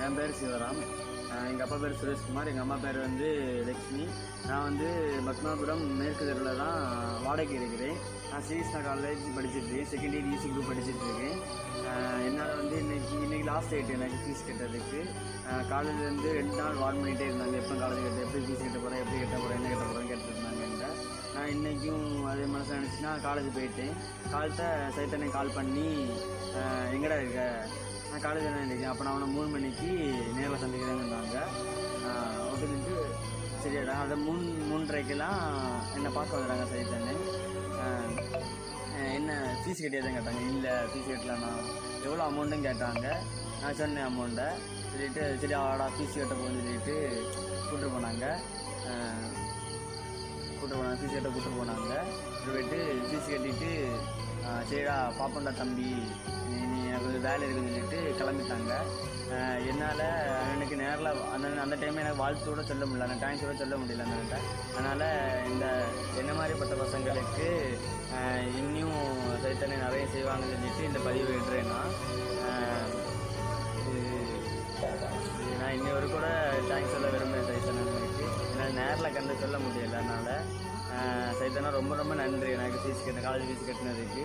என் பேர் சிவராம். எங்கள் அப்பா பேர் சுரேஷ்குமார், எங்கள் அம்மா பேர் வந்து லக்ஷ்மி. நான் வந்து பத்மாபுரம் மேற்கு தெருவில் தான் வாடகை இருக்கிறேன். நான் ஸ்ரீகிருஷ்ணா காலேஜ் படிச்சுட்ருக்கேன், செகண்ட் இயர் ஈசி குரூப் படிச்சுட்ருக்கேன். என்னால் வந்து இன்றைக்கி லாஸ்ட் டேட் எனக்கு ஃபீஸ் கட்டுறதுக்கு. காலேஜ்லேருந்து 2 நாள் வார்ன் பண்ணிகிட்டே இருந்தாங்க, எப்போ காலேஜ் கட்ட, எப்படி ஃபீஸ் கட்ட போகிறேன், எப்படி கட்ட போகிறேன், என்ன கட்ட போகிறேன்னு கேட்டுருந்தாங்க என்கிட்ட. நான் இன்றைக்கும் அதே மனசில் நினச்சின்னா காலேஜ் போயிட்டேன். காலத்தை சைத்தனை கால் பண்ணி எங்கடா இருக்க, நான் காலேஜ் தான் இருக்கேன், அப்போ நான் அவனை 3 மணிக்கு நேரில் சந்திக்கிறேன்னாங்க. அப்படின்ட்டு சரியாடா, அதை 3:30க்கெல்லாம் என்னை பார்க்க வந்துடுறாங்க சைத்தனை. என்ன ஃபீஸ் கட்டியாதான் கேட்டாங்க. இல்லை ஃபீஸ் கட்டலண்ணா. எவ்வளோ அமௌண்ட்டுன்னு கேட்டாங்க. நான் சொன்னேன் அமௌண்ட்டை. சொல்லிவிட்டு சரி ஆடா ஃபீஸ் கட்ட போகணும்னு சொல்லிட்டு கூப்பிட்டு போனாங்க. ஃபீஸ் கட்ட கூப்பிட்டு போனாங்க. போயிட்டு ஃபீஸ் கட்டிட்டு சரிடா பாப்பண்டா தம்பி, நீ எனக்கு ஒரு வேலை இருக்குதுன்னு சொல்லிட்டு கிளம்பிட்டாங்க. என்னால் எனக்கு நேரில் அந்த டைமில் எனக்கு வாழ்த்தோட சொல்ல முடியல, அந்த தேங்க்ஸோட சொல்ல முடியல அந்த. அதனால் இந்த என்ன மாதிரிப்பட்ட பசங்களுக்கு இன்னும் சைத்தனை நிறைய செய்வாங்கன்னு சொல்லிட்டு இந்த பதிவு விடுறேன்னா, நான் இன்னொரு கூட தேங்க்ஸ் சொல்ல விரும்புகிறேன் சைத்தனனுக்கு. என்னால் நேரில் கண்டு சொல்ல முடியல. அதனால் சைத்தனா ரொம்ப ரொம்ப நன்றி எனக்கு காலேஜ் ஃபீஸ் கட்டினதுக்கு.